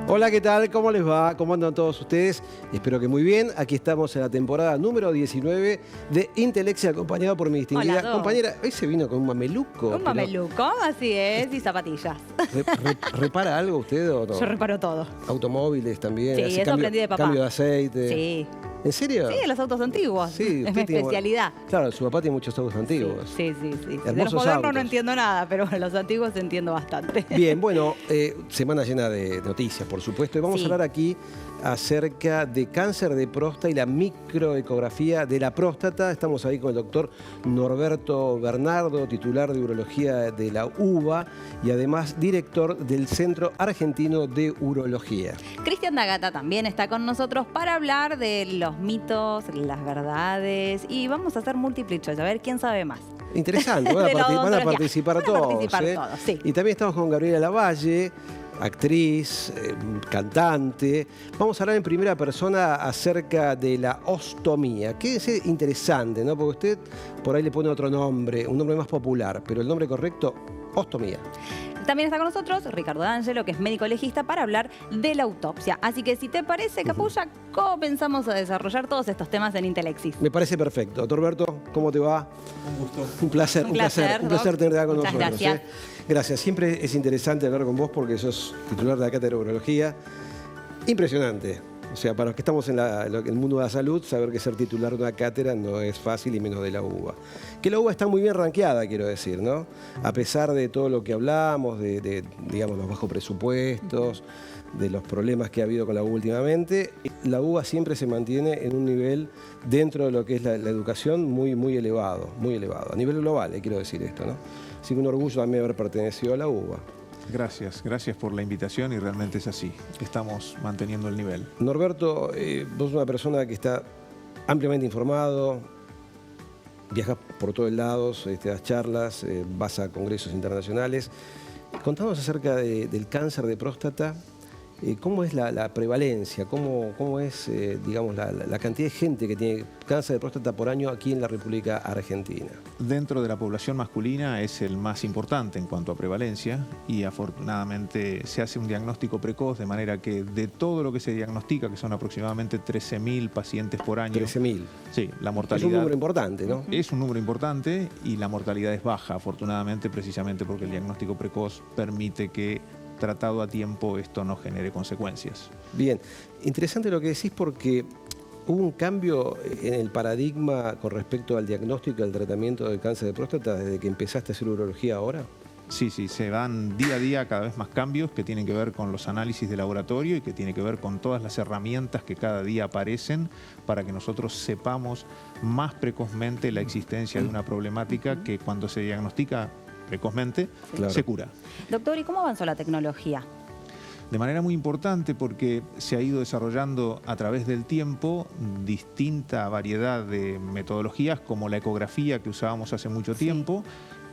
Hola, ¿qué tal? ¿Cómo les va? ¿Cómo andan todos ustedes? Espero que muy bien. Aquí estamos en la temporada número 19 de Intelexia, acompañado por mi distinguida compañera. Hoy se vino con un mameluco. Un mameluco, así es, y zapatillas. ¿Repara algo usted o no? Yo reparo todo. Automóviles también. Sí, eso aprendí de papá. Cambio de aceite. Sí. ¿En serio? Sí, los autos antiguos. Sí, es mi especialidad. Claro, su papá tiene muchos autos antiguos. Sí. De los Hermosos modernos autos. no entiendo nada, pero los antiguos entiendo bastante. Bien, bueno, semana llena de noticias, por supuesto. Y vamos a hablar aquí acerca de cáncer de próstata y la microecografía de la próstata. Estamos ahí con el doctor Norberto Bernardo, titular de urología de la UBA y además director del Centro Argentino de Urología. Cristian D'Agata también está con nosotros para hablar de los mitos, las verdades y vamos a hacer multiple choice, a ver quién sabe más. Interesante, van a participar todos. Sí. Y también estamos con Gabriela Lavalle, actriz, cantante. Vamos a hablar en primera persona acerca de la ostomía, que es interesante, ¿no? Porque usted por ahí le pone otro nombre, un nombre más popular, pero el nombre correcto, ostomía. También está con nosotros Ricardo D'Angelo, que es médico legista, para hablar de la autopsia. Así que si te parece, Capulla, comenzamos a desarrollar todos estos temas en Intelexis. Me parece perfecto. Doctor Berto, ¿cómo te va? Un gusto. Un placer tenerte acá con nosotros. Gracias. Gracias. Siempre es interesante hablar con vos porque sos titular de la cátedra de urología. Impresionante. O sea, para los que estamos en el mundo de la salud, saber que ser titular de una cátedra no es fácil y menos de la UBA. Que la UBA está muy bien rankeada, quiero decir, ¿no? A pesar de todo lo que hablamos, digamos, los bajos presupuestos, de los problemas que ha habido con la UBA últimamente, la UBA siempre se mantiene en un nivel dentro de lo que es la educación muy elevado, muy elevado. A nivel global, quiero decir esto, ¿no? Así que un orgullo también haber pertenecido a la UBA. Gracias por la invitación y realmente es así, estamos manteniendo el nivel. Norberto, vos sos una persona que está ampliamente informado, viajas por todos lados, das charlas, vas a congresos internacionales. Contanos acerca del cáncer de próstata. ¿Cómo es la prevalencia? ¿Cómo es, digamos, la cantidad de gente que tiene cáncer de próstata por año aquí en la República Argentina? Dentro de la población masculina es el más importante en cuanto a prevalencia y afortunadamente se hace un diagnóstico precoz, de manera que de todo lo que se diagnostica, que son aproximadamente 13.000 pacientes por año. 13.000. Sí, la mortalidad... Es un número importante, ¿no? Es un número importante y la mortalidad es baja, afortunadamente, precisamente porque el diagnóstico precoz permite que, tratado a tiempo, esto no genere consecuencias. Bien, interesante lo que decís porque hubo un cambio en el paradigma con respecto al diagnóstico y al tratamiento del cáncer de próstata desde que empezaste a hacer urología ahora. Sí, se van día a día cada vez más cambios que tienen que ver con los análisis de laboratorio y que tienen que ver con todas las herramientas que cada día aparecen para que nosotros sepamos más precozmente la existencia de una problemática que cuando se diagnostica precozmente, se cura. Doctor, ¿y cómo avanzó la tecnología? De manera muy importante porque se ha ido desarrollando a través del tiempo distinta variedad de metodologías como la ecografía que usábamos hace mucho tiempo,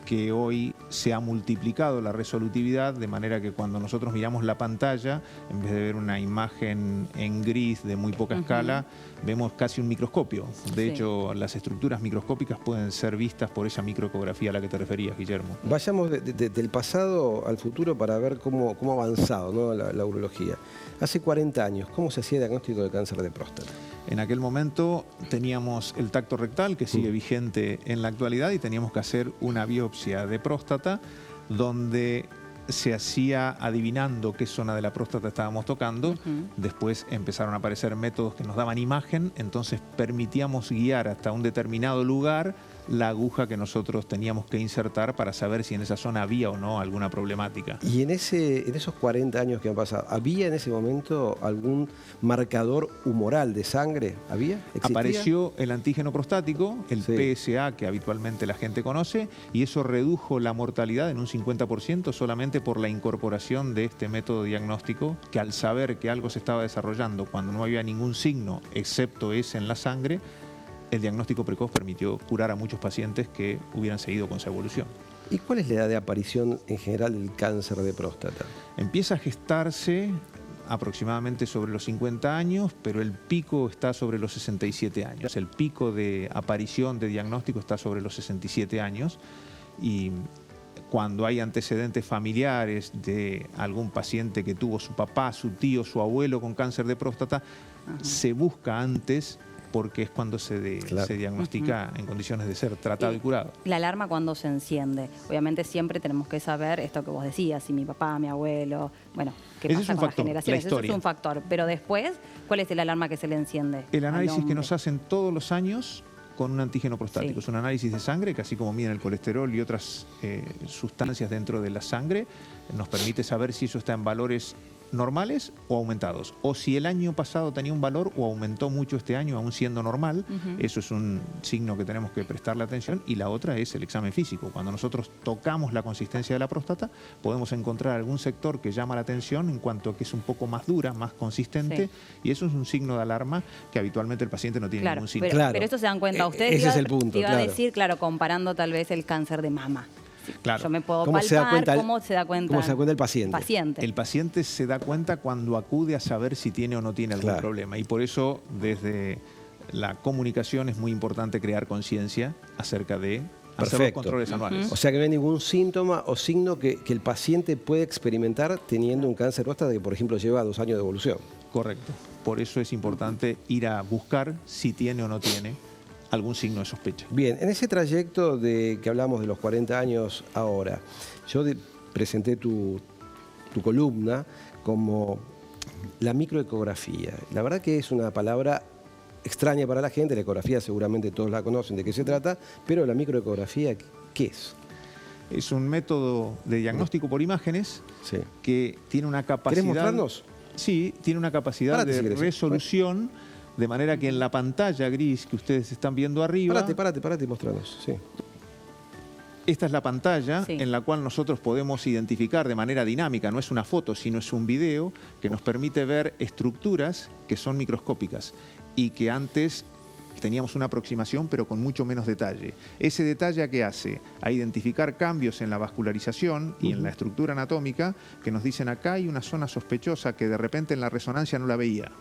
que hoy se ha multiplicado la resolutividad, de manera que cuando nosotros miramos la pantalla, en vez de ver una imagen en gris de muy poca escala, vemos casi un microscopio. De hecho, las estructuras microscópicas pueden ser vistas por esa microecografía a la que te referías, Guillermo. Vayamos del pasado al futuro para ver cómo ha avanzado, ¿no? la urología. Hace 40 años, ¿cómo se hacía el diagnóstico de cáncer de próstata? En aquel momento teníamos el tacto rectal, que sigue vigente en la actualidad, y teníamos que hacer una biopsia de próstata donde se hacía adivinando qué zona de la próstata estábamos tocando. Después empezaron a aparecer métodos que nos daban imagen, entonces permitíamos guiar hasta un determinado lugar la aguja que nosotros teníamos que insertar para saber si en esa zona había o no alguna problemática. Y en esos 40 años que han pasado, ¿había en ese momento algún marcador humoral de sangre? ¿Había? ¿Existía? Apareció el antígeno prostático, el PSA, que habitualmente la gente conoce, y eso redujo la mortalidad en un 50% solamente por la incorporación de este método diagnóstico, que al saber que algo se estaba desarrollando cuando no había ningún signo, excepto ese en la sangre, el diagnóstico precoz permitió curar a muchos pacientes que hubieran seguido con su evolución. ¿Y cuál es la edad de aparición en general del cáncer de próstata? Empieza a gestarse aproximadamente sobre los 50 años, pero el pico está sobre los 67 años. El pico de aparición de diagnóstico está sobre los 67 años y cuando hay antecedentes familiares de algún paciente que tuvo su papá, su tío, su abuelo con cáncer de próstata, se busca antes porque es cuando se diagnostica en condiciones de ser tratado y curado. La alarma cuando se enciende. Obviamente siempre tenemos que saber esto que vos decías, si mi papá, mi abuelo, bueno, qué Ese pasa es un con las factor, generaciones. la Eso es historia. un factor. Pero después, ¿cuál es el alarma que se le enciende? El al análisis que hombre? nos hacen todos los años con un antígeno prostático. Sí. Es un análisis de sangre que, así como miden el colesterol y otras sustancias dentro de la sangre, nos permite saber si eso está en valores normales o aumentados, o si el año pasado tenía un valor o aumentó mucho este año aún siendo normal. Eso es un signo que tenemos que prestarle atención. Y la otra es el examen físico. Cuando nosotros tocamos la consistencia de la próstata, podemos encontrar algún sector que llama la atención en cuanto a que es un poco más dura, más consistente, y eso es un signo de alarma que habitualmente el paciente no tiene ningún signo. Pero esto se dan cuenta ustedes. Ese es el punto, te iba a claro. decir, claro, comparando tal vez el cáncer de mama. Claro. Yo me puedo ¿Cómo palpar, se da cuenta ¿cómo se da cuenta? ¿Cómo se da cuenta el paciente? El paciente se da cuenta cuando acude a saber si tiene o no tiene algún Claro. problema. Y por eso, desde la comunicación, es muy importante crear conciencia acerca de hacer los controles anuales. O sea que no hay ningún síntoma o signo que el paciente puede experimentar teniendo un cáncer de próstata que, por ejemplo, lleva 2 años de evolución. Correcto. Por eso es importante ir a buscar si tiene o no tiene algún signo de sospecha. Bien, en ese trayecto de que hablamos de los 40 años ahora, yo presenté tu columna como la microecografía. La verdad que es una palabra extraña para la gente. La ecografía seguramente todos la conocen de qué se trata, pero la microecografía, ¿qué es? Es un método de diagnóstico por imágenes Sí. que tiene una capacidad... ¿Querés mostrarnos? Sí, tiene una capacidad Párate, de si querés. resolución, de manera que en la pantalla gris que ustedes están viendo arriba... Párate y mostranos. Sí. Esta es la pantalla Sí. en la cual nosotros podemos identificar de manera dinámica, no es una foto, sino es un video que nos permite ver estructuras que son microscópicas y que antes teníamos una aproximación pero con mucho menos detalle. Ese detalle, ¿a qué hace? A identificar cambios en la vascularización y en la estructura anatómica que nos dicen acá hay una zona sospechosa que de repente en la resonancia no la veía,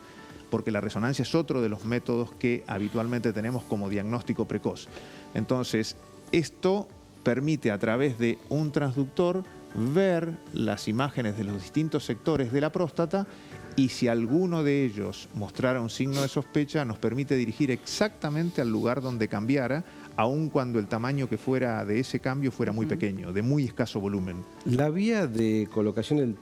porque la resonancia es otro de los métodos que habitualmente tenemos como diagnóstico precoz. Entonces, esto permite a través de un transductor ver las imágenes de los distintos sectores de la próstata y si alguno de ellos mostrara un signo de sospecha, nos permite dirigir exactamente al lugar donde cambiara, aun cuando el tamaño que fuera de ese cambio fuera muy pequeño, de muy escaso volumen. ¿La vía de colocación del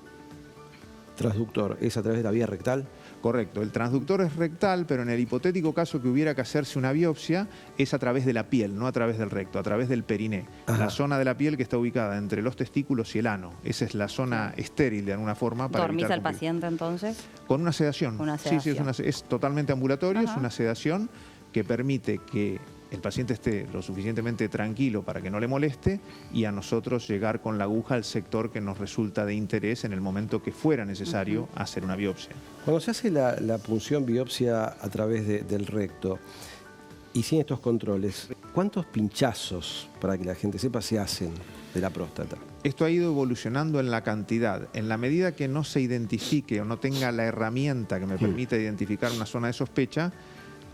transductor es a través de la vía rectal? Correcto, el transductor es rectal, pero en el hipotético caso que hubiera que hacerse una biopsia, es a través de la piel, no a través del recto, a través del periné. Ajá. La zona de la piel que está ubicada entre los testículos y el ano. Esa es la zona estéril de alguna forma. Para ¿Dormís evitar al paciente entonces? Con una sedación. Una Sí, sedación. es totalmente ambulatorio, Ajá. es una sedación que permite que el paciente esté lo suficientemente tranquilo para que no le moleste y a nosotros llegar con la aguja al sector que nos resulta de interés en el momento que fuera necesario hacer una biopsia. Cuando se hace la punción biopsia a través del recto y sin estos controles, ¿cuántos pinchazos, para que la gente sepa, se hacen de la próstata? Esto ha ido evolucionando en la cantidad. En la medida que no se identifique o no tenga la herramienta que me permita identificar una zona de sospecha,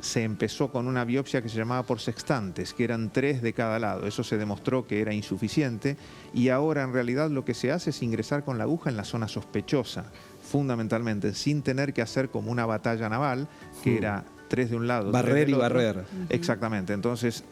se empezó con una biopsia que se llamaba por sextantes, que eran 3 de cada lado. Eso se demostró que era insuficiente y ahora en realidad lo que se hace es ingresar con la aguja en la zona sospechosa, fundamentalmente, sin tener que hacer como una batalla naval, que era 3 de un lado, 3 Barrer del y otro. barrer. Exactamente. Entonces,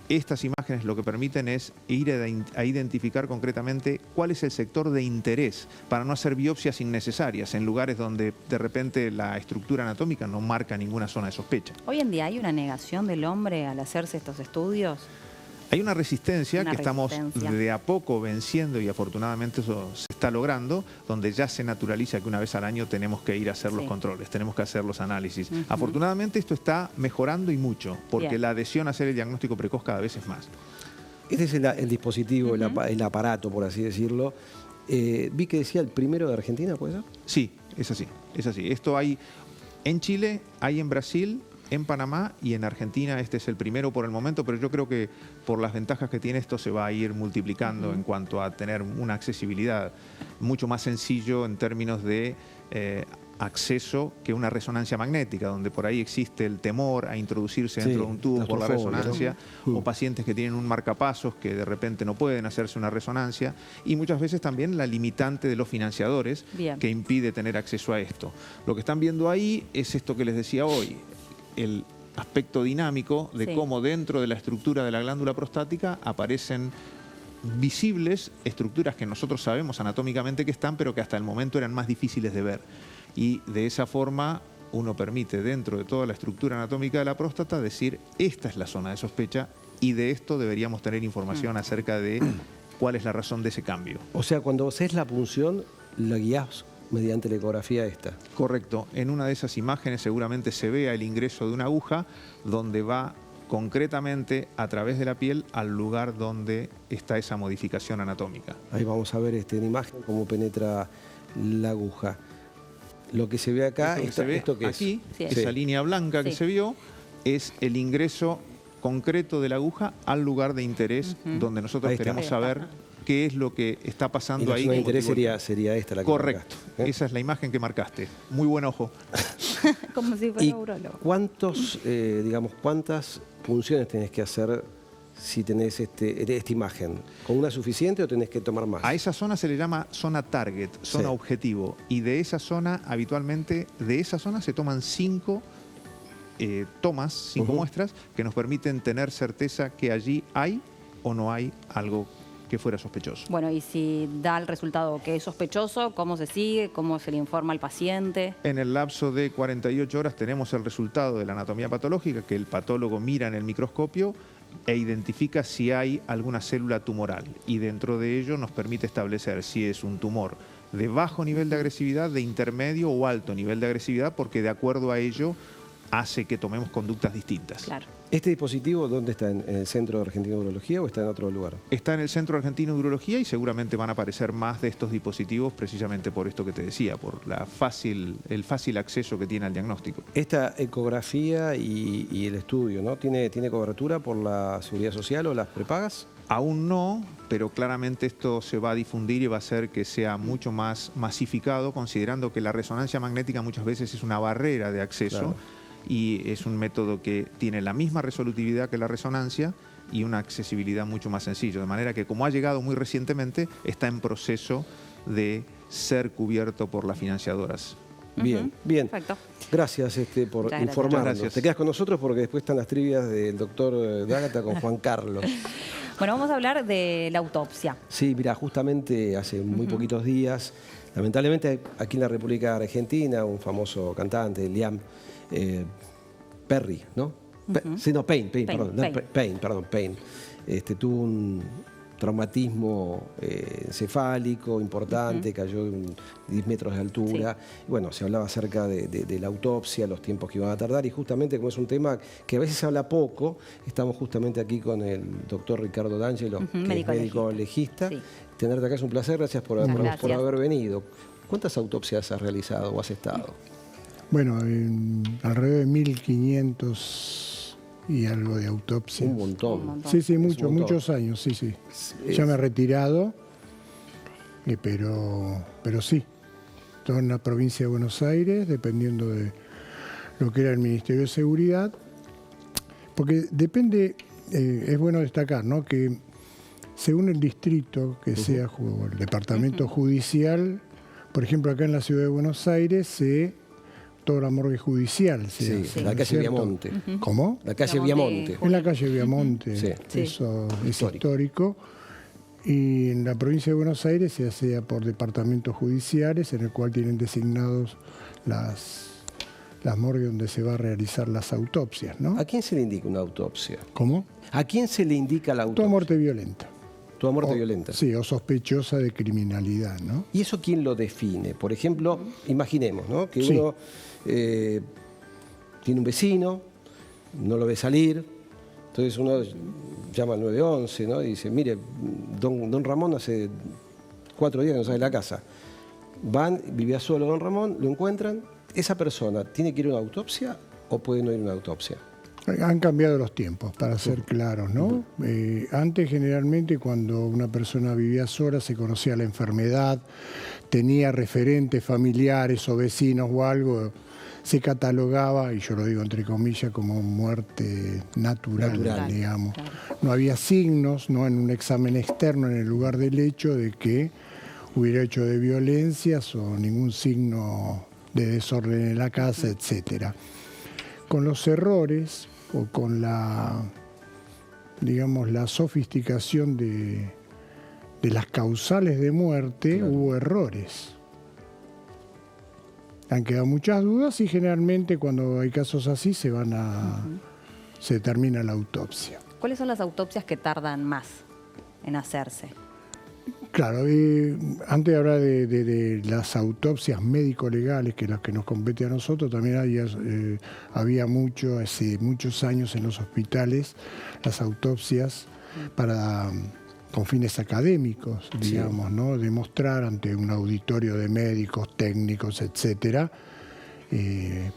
estas imágenes lo que permiten es ir a identificar concretamente cuál es el sector de interés para no hacer biopsias innecesarias en lugares donde de repente la estructura anatómica no marca ninguna zona de sospecha. Hoy en día hay una negación del hombre al hacerse estos estudios. Hay una resistencia Una que estamos resistencia. de a poco venciendo y afortunadamente eso se está logrando, donde ya se naturaliza que una vez al año tenemos que ir a hacer los Sí. controles, tenemos que hacer los análisis. Afortunadamente esto está mejorando y mucho, porque Bien. la adhesión a hacer el diagnóstico precoz cada vez es más. Este es el dispositivo, el aparato, por así decirlo. Vi que decía el primero de Argentina, ¿puede ser? Sí, es así, es así. Esto hay en Chile, hay en Brasil, en Panamá y en Argentina. Este es el primero por el momento, pero yo creo que por las ventajas que tiene esto se va a ir multiplicando en cuanto a tener una accesibilidad mucho más sencillo en términos de acceso que una resonancia magnética, donde por ahí existe el temor a introducirse Sí, dentro de un tubo por la claustrofobia, resonancia, ¿no? o pacientes que tienen un marcapasos que de repente no pueden hacerse una resonancia, y muchas veces también la limitante de los financiadores Bien. que impide tener acceso a esto. Lo que están viendo ahí es esto que les decía hoy, el aspecto dinámico de Sí. cómo dentro de la estructura de la glándula prostática aparecen visibles estructuras que nosotros sabemos anatómicamente que están, pero que hasta el momento eran más difíciles de ver. Y de esa forma uno permite dentro de toda la estructura anatómica de la próstata decir, esta es la zona de sospecha y de esto deberíamos tener información acerca de cuál es la razón de ese cambio. O sea, cuando haces la punción, la guías mediante la ecografía esta. Correcto. En una de esas imágenes seguramente se vea el ingreso de una aguja donde va concretamente a través de la piel al lugar donde está esa modificación anatómica. Ahí vamos a ver en imagen cómo penetra la aguja. Lo que se ve acá, Esto que se ve ¿esto qué es? aquí, Sí. esa línea blanca que Sí. se vio, es el ingreso concreto de la aguja al lugar de interés donde nosotros Ahí está. queremos Ahí saber está. qué es lo que está Y pasando la ahí. zona de que interés motivó el- sería esta la que Correcto. marcaste, ¿eh? Esa es la imagen que marcaste. Muy buen ojo. Como si fuera ¿Y urólogo. cuántas punciones tenés que hacer si tenés esta imagen? ¿Con una suficiente o tenés que tomar más? A esa zona se le llama zona target, zona Sí. objetivo. Y de esa zona, habitualmente, de esa zona se toman 5 tomas, 5 Ujú. muestras, que nos permiten tener certeza que allí hay o no hay algo que fuera sospechoso. Bueno, y si da el resultado que es sospechoso, ¿cómo se sigue? ¿Cómo se le informa al paciente? En el lapso de 48 horas tenemos el resultado de la anatomía patológica que el patólogo mira en el microscopio e identifica si hay alguna célula tumoral. Y dentro de ello nos permite establecer si es un tumor de bajo nivel de agresividad, de intermedio o alto nivel de agresividad, porque de acuerdo a ello hace que tomemos conductas distintas. Claro. ¿Este dispositivo dónde está? ¿En el Centro Argentino de Urología o está en otro lugar? Está en el Centro Argentino de Urología y seguramente van a aparecer más de estos dispositivos precisamente por esto que te decía, por el fácil acceso que tiene al diagnóstico. Esta ecografía y el estudio, ¿no? ¿Tiene cobertura por la Seguridad Social o las prepagas? Aún no, pero claramente esto se va a difundir y va a hacer que sea mucho más masificado, considerando que la resonancia magnética muchas veces es una barrera de acceso. Claro. Y es un método que tiene la misma resolutividad que la resonancia y una accesibilidad mucho más sencilla. De manera que, como ha llegado muy recientemente, está en proceso de ser cubierto por las financiadoras. Bien, Ujú. bien. Perfecto. Gracias por Muchas gracias. informarnos. Muchas gracias. Te quedas con nosotros porque después están las trivias del doctor D'Agata con Juan Carlos. Bueno, vamos a hablar de la autopsia. Sí, mira, justamente hace muy poquitos días, lamentablemente aquí en la República Argentina, un famoso cantante, Liam Perry, ¿no? Sí, no, Payne, Payne. Tuvo un traumatismo encefálico importante, cayó de 10 metros de altura. Y bueno, se hablaba acerca de la autopsia, los tiempos que iban a tardar, y justamente como es un tema que a veces se habla poco, estamos justamente aquí con el doctor Ricardo D'Angelo, que es médico médico legista. Sí. Tenerte acá es un placer, gracias por Gracias. haber venido. ¿Cuántas autopsias has realizado o has estado? Bueno, alrededor de 1500 y algo de autopsias. Un montón. Un montón. Sí, un montón. muchos años, sí. Es- Ya me he retirado, pero sí. Todo en la provincia de Buenos Aires, dependiendo de lo que era el Ministerio de Seguridad. Porque depende, es bueno destacar, ¿no? Que según el distrito que sea, o el departamento judicial, por ejemplo, acá en la ciudad de Buenos Aires, toda la morgue judicial. Sí, hace, la ¿no es calle cierto? Viamonte. ¿Cómo? La calle Viamonte. Viamonte. En la calle Viamonte, Sí. Sí. eso es Histórico. histórico. Y en la provincia de Buenos Aires se hace por departamentos judiciales, en el cual tienen designados las morgues donde se va a realizar las autopsias, ¿no? ¿A quién se le indica una autopsia? ¿Cómo? ¿A quién se le indica la autopsia? Toda muerte violenta. Toda muerte O- violenta. Sí, o sospechosa de criminalidad, ¿no? ¿Y eso quién lo define? Por ejemplo, imaginemos, ¿no? Que Sí. uno tiene un vecino, no lo ve salir, entonces uno llama al 911, ¿no? Y dice, mire, don Ramón hace 4 días que no sale de la casa. Van, vivía solo don Ramón, lo encuentran. ¿Esa persona tiene que ir a una autopsia o puede no ir a una autopsia? Han cambiado los tiempos, para ser claros, ¿no? Antes, generalmente, cuando una persona vivía sola, se conocía la enfermedad, tenía referentes familiares o vecinos o algo, se catalogaba, y yo lo digo entre comillas, como muerte natural. Digamos. Claro. No había signos, no en un examen externo en el lugar del hecho de que hubiera hecho de violencias o ningún signo de desorden en la casa, etcétera. Con los errores o con la, digamos, la sofisticación de las causales de muerte, claro, hubo errores. Han quedado muchas dudas y generalmente cuando hay casos así se termina la autopsia. ¿Cuáles son las autopsias que tardan más en hacerse? Claro, antes de hablar de las autopsias médico-legales, que es las que nos compete a nosotros, también había hace muchos años en los hospitales, las autopsias con fines académicos, digamos, sí, ¿no? Demostrar ante un auditorio de médicos, técnicos, etcétera.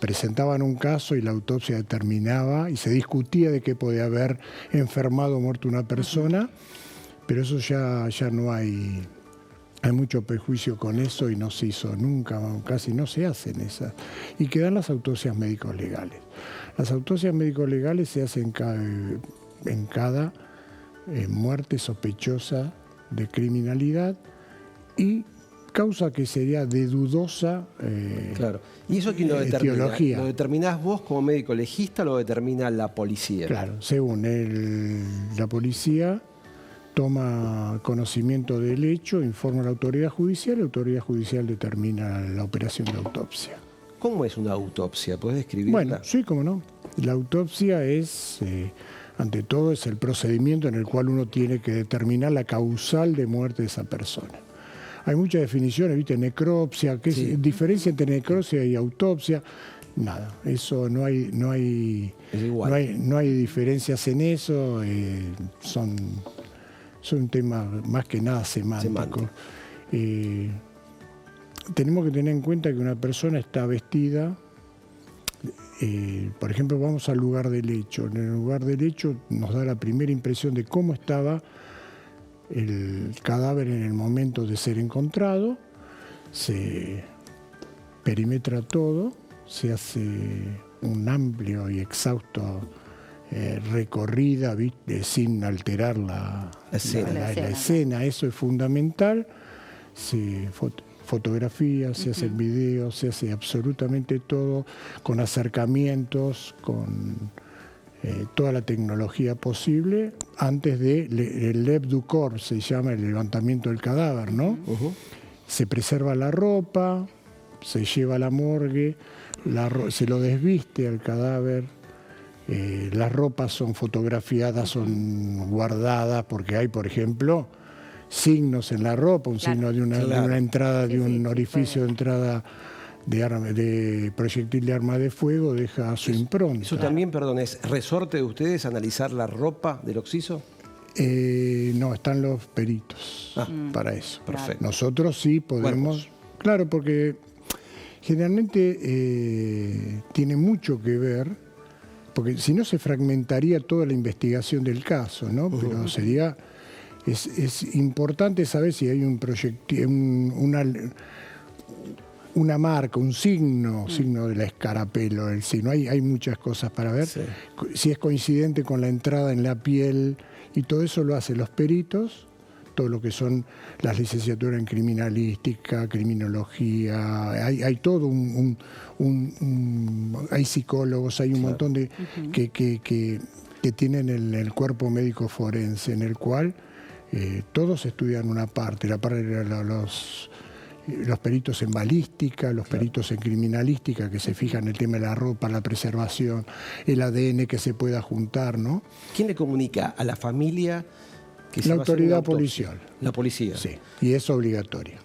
Presentaban un caso y la autopsia determinaba y se discutía de qué podía haber enfermado o muerto una persona. Pero eso ya no hay mucho prejuicio con eso y no se hizo nunca, casi no se hacen esas. Y quedan las autopsias médico-legales. Las autopsias médico-legales se hacen en cada muerte sospechosa de criminalidad y causa que sería de dudosa claro. ¿Y eso quién lo determina? Etiología. ¿Lo determinás vos como médico legista o lo determina la policía? Claro, según la policía toma conocimiento del hecho, informa a la autoridad judicial determina la operación de autopsia. ¿Cómo es una autopsia? ¿Puedes describirla? Bueno, sí, cómo no. La autopsia es, ante todo, es el procedimiento en el cual uno tiene que determinar la causal de muerte de esa persona. Hay muchas definiciones, ¿viste? Necropsia, ¿qué es diferencia entre necropsia y autopsia? Nada, eso no hay diferencias en eso, son un tema más que nada semántico. Tenemos que tener en cuenta que una persona está vestida, por ejemplo, vamos al lugar del hecho. En el lugar del hecho nos da la primera impresión de cómo estaba el cadáver en el momento de ser encontrado, se perimetra todo, se hace un amplio y exhausto recorrida, ¿viste? Sin alterar la escena. Eso es fundamental. Se fotografía, se hacen videos, se hace absolutamente todo con acercamientos, con toda la tecnología posible antes del lève du corps, se llama el levantamiento del cadáver, ¿no? Se preserva la ropa, se lleva a la morgue, se lo desviste al cadáver. Las ropas son fotografiadas, son guardadas, porque hay, por ejemplo, signos en la ropa, un signo de una entrada, de un orificio de entrada de proyectil de arma de fuego, deja su impronta. Eso también, perdón, ¿es resorte de ustedes analizar la ropa del occiso? No, están los peritos para eso. Perfecto. Nosotros sí podemos... Cuerpos. Claro, porque generalmente tiene mucho que ver, porque si no se fragmentaría toda la investigación del caso, ¿no? Pero es importante saber si hay un proyectil, una marca, un signo de la escarapelo, el signo. Hay muchas cosas para ver. Sí. Si es coincidente con la entrada en la piel, y todo eso lo hacen los peritos, todo lo que son las licenciaturas en criminalística, criminología, hay todo hay psicólogos, hay un montón de que tienen el cuerpo médico forense, en el cual todos estudian una parte, la parte de los peritos en balística, los peritos en criminalística, que se fijan en el tema de la ropa, la preservación, el ADN que se pueda juntar, ¿no? ¿Quién le comunica a la familia que la autoridad policial? La policía. Sí, y es obligatoria.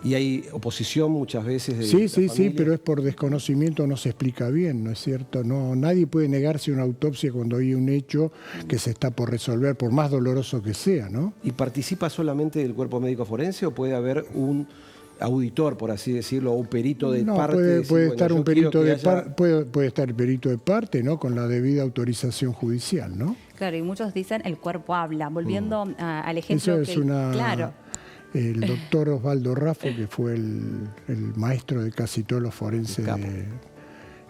¿Y hay oposición muchas veces de Sí, pero es por desconocimiento, no se explica bien, ¿no es cierto? Nadie puede negarse una autopsia cuando hay un hecho que se está por resolver, por más doloroso que sea, ¿no? ¿Y participa solamente del cuerpo médico forense o puede haber un auditor, por así decirlo, o un perito de No, parte. puede decir, estar yo un quiero perito que de haya- puede estar el perito de parte, ¿no? Con la debida autorización judicial, ¿no? Claro, y muchos dicen el cuerpo habla. Volviendo al ejemplo Eso es una... Claro. El doctor Osvaldo Raffo, que fue el maestro de casi todos los forenses, capo.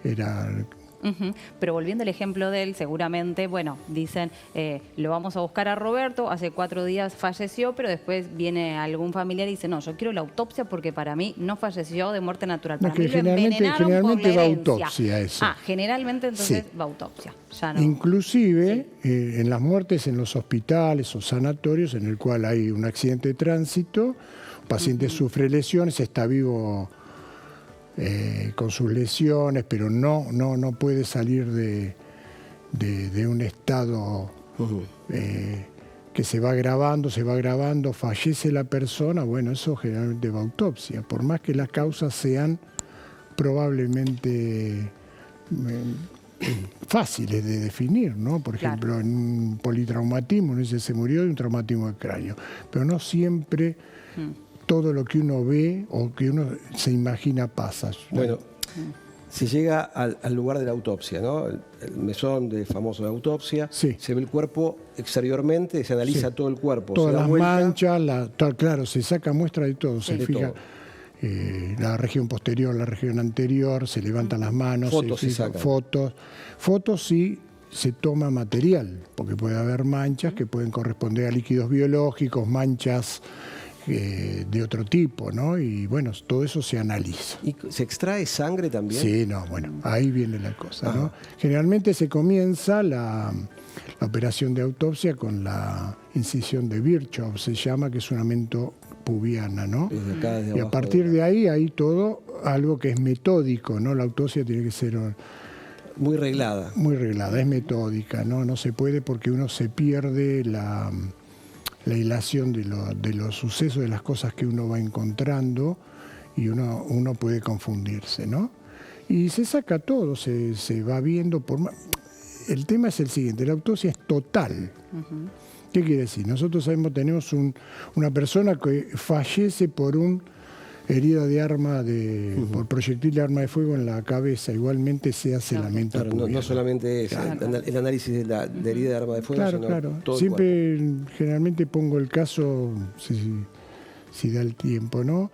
era... Ujú. Pero volviendo al ejemplo de él, seguramente, bueno, dicen, lo vamos a buscar a Roberto, hace 4 días falleció, pero después viene algún familiar y dice, no, yo quiero la autopsia porque para mí no falleció de muerte natural. No, Para que mí lo generalmente envenenaron por la va a herencia. autopsia eso. Generalmente entonces Sí. va a autopsia. Ya no. Inclusive en las muertes en los hospitales o sanatorios en el cual hay un accidente de tránsito, un paciente sufre lesiones, está vivo con sus lesiones, pero no puede salir de un estado que se va agravando, fallece la persona, bueno, eso generalmente va a autopsia, por más que las causas sean probablemente fáciles de definir, ¿no? Por Claro. ejemplo, en un politraumatismo, uno dice se murió de un traumatismo de cráneo, pero no siempre todo lo que uno ve o que uno se imagina pasa. Bueno, se llega al lugar de la autopsia, ¿no? El mesón famoso de autopsia. Sí. Se ve el cuerpo exteriormente, se analiza Sí. todo el cuerpo. Todas se da las vuelta. manchas, claro, se saca muestra de todo, se De fija todo. la región posterior, la región anterior, se levantan las manos, Fotos se fijan sacan. fotos sí se toma material, porque puede haber manchas que pueden corresponder a líquidos biológicos, manchas de otro tipo, ¿no? Y bueno, todo eso se analiza. ¿Y se extrae sangre también? Sí, no, bueno, ahí viene la cosa, ¿no? Generalmente se comienza la operación de autopsia con la incisión de Virchow, se llama, que es una mentopubiana, ¿no? Desde acá, desde Y a abajo partir de de ahí todo algo que es metódico, ¿no? La autopsia tiene que ser muy reglada. muy reglada, es metódica, ¿no? No se puede porque uno se pierde la hilación de los sucesos, de las cosas que uno va encontrando y uno puede confundirse, ¿no? Y se saca todo, se va viendo El tema es el siguiente, la autopsia es total. ¿Qué quiere decir? Nosotros tenemos una persona que fallece por herida de arma por proyectil de arma de fuego en la cabeza, igualmente se hace la menta Claro, no pubiana. solamente es Claro. el análisis de la herida de arma de fuego, Claro, sino claro. todo el Siempre, generalmente pongo el caso, si da el tiempo, ¿no?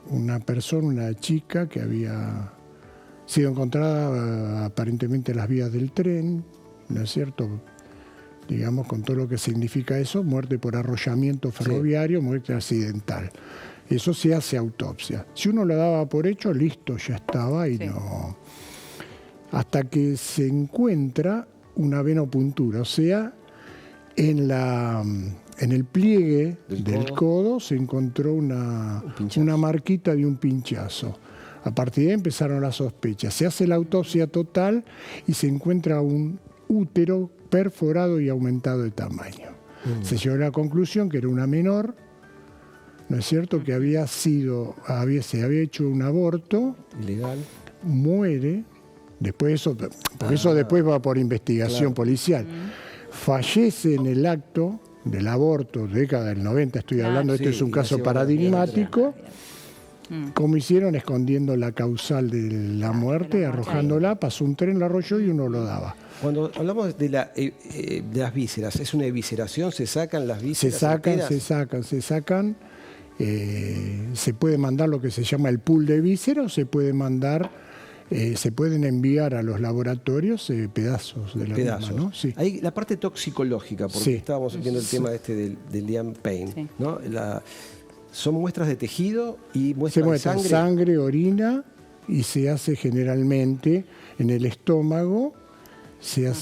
Una persona, una chica que había sido encontrada aparentemente en las vías del tren, ¿no es cierto? Digamos, con todo lo que significa eso, muerte por arrollamiento ferroviario, muerte accidental. Eso se hace autopsia. Si uno lo daba por hecho, listo, ya estaba y Sí. no... Hasta que se encuentra una venopuntura, o sea, en el pliegue del codo se encontró una marquita de un pinchazo. A partir de ahí empezaron las sospechas. Se hace la autopsia total y se encuentra un útero perforado y aumentado de tamaño. Se llegó a la conclusión que era una menor, ¿no es cierto?, que se había hecho un aborto, Ilegal. muere, después eso, porque eso después va por investigación policial, fallece en el acto del aborto, década del 90 estoy Claro. hablando, este Sí, es un y caso nació paradigmático, como hicieron escondiendo la causal de la muerte, de la muerte. arrojándola, pasó un tren, la arrolló y uno lo daba. Cuando hablamos de las vísceras, ¿es una evisceración? ¿Se sacan las Se vísceras? sacan, enteras? se sacan. Se puede mandar lo que se llama el pool de vísceras, se pueden enviar a los laboratorios pedazos de la Pedazos. misma, ¿no? Sí. Hay la parte toxicológica, porque Sí. estábamos viendo el tema del Liam Payne, Sí. ¿no? Son muestras de tejido y Se muestras de muestra sangre. sangre, orina y se hace generalmente en el estómago, se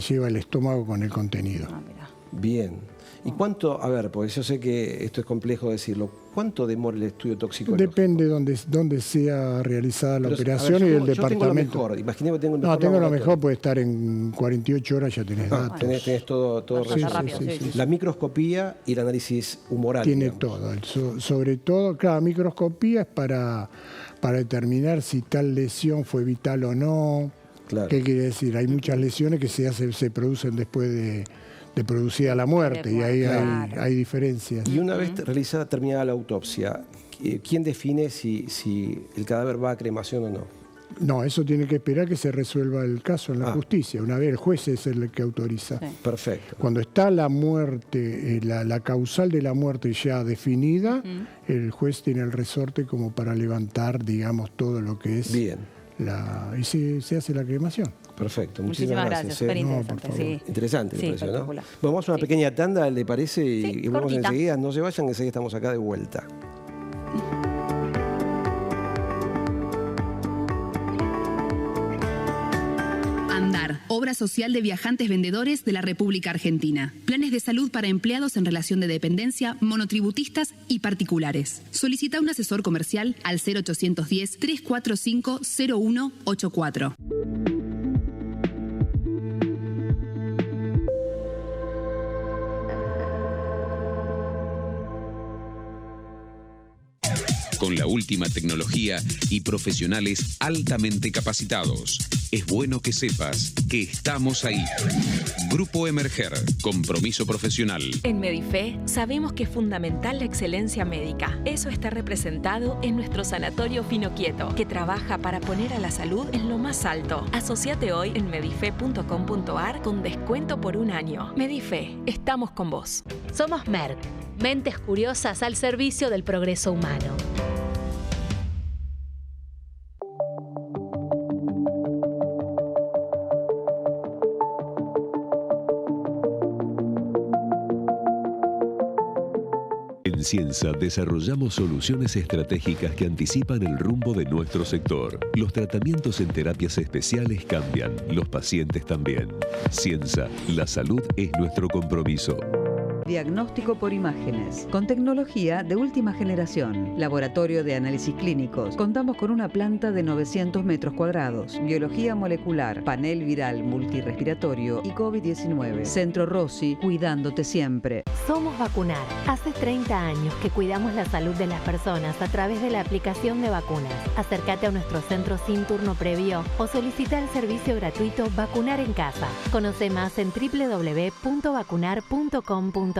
lleva el estómago con el contenido. Ah, mirá. Bien. ¿Y cuánto, a ver, porque yo sé que esto es complejo decirlo, cuánto demora el estudio toxicológico? Depende donde sea realizada la Pero, operación a ver, y yo el tengo lo departamento. mejor, imaginemos que tengo el mejor No, tengo lo laboratorio. mejor, puede estar en 48 horas, ya tenés datos. Tenés todo Bastante resuelto. rápido, sí. La microscopía y el análisis humoral. Tiene digamos. todo, sobre todo, claro, microscopía es para determinar si tal lesión fue vital o no. Claro. ¿Qué quiere decir? Hay muchas lesiones que se producen después producida la muerte, y ahí hay diferencias. Y una vez terminada la autopsia, ¿quién define si el cadáver va a cremación o no? No, eso tiene que esperar que se resuelva el caso en la justicia. Una vez el juez es el que autoriza. Sí. Perfecto. Cuando está la muerte, la causal de la muerte ya definida, el juez tiene el resorte como para levantar, digamos, todo lo que es. Bien. Y se hace la cremación. Perfecto. Muchísimas gracias. Súper interesante. Sí. Interesante el Sí, precio, ¿no? espectacular. Vamos a una pequeña tanda, ¿le parece? Sí, Y volvemos cortita. enseguida. No se vayan, que enseguida estamos acá de vuelta. Andar, obra social de viajantes vendedores de la República Argentina. Planes de salud para empleados en relación de dependencia, monotributistas y particulares. Solicita un asesor comercial al 0810-345-0184. Con la última tecnología y profesionales altamente capacitados. Es bueno que sepas que estamos ahí. Grupo Emerger, compromiso profesional. En Medife sabemos que es fundamental la excelencia médica. Eso está representado en nuestro Sanatorio Finoquieto, que trabaja para poner a la salud en lo más alto. Asociate hoy en medife.com.ar con descuento por 1 año. Medife, estamos con vos. Somos Merck, mentes curiosas al servicio del progreso humano. En Ciensa desarrollamos soluciones estratégicas que anticipan el rumbo de nuestro sector. Los tratamientos en terapias especiales cambian, los pacientes también. Ciensa, la salud es nuestro compromiso. Diagnóstico por imágenes, con tecnología de última generación. Laboratorio de análisis clínicos. Contamos con una planta de 900 metros cuadrados. Biología molecular, panel viral multirrespiratorio y COVID-19. Centro Rossi, cuidándote siempre. Somos Vacunar. Hace 30 años que cuidamos la salud de las personas a través de la aplicación de vacunas. Acércate a nuestro centro sin turno previo o solicita el servicio gratuito Vacunar en Casa. Conoce más en www.vacunar.com.ar.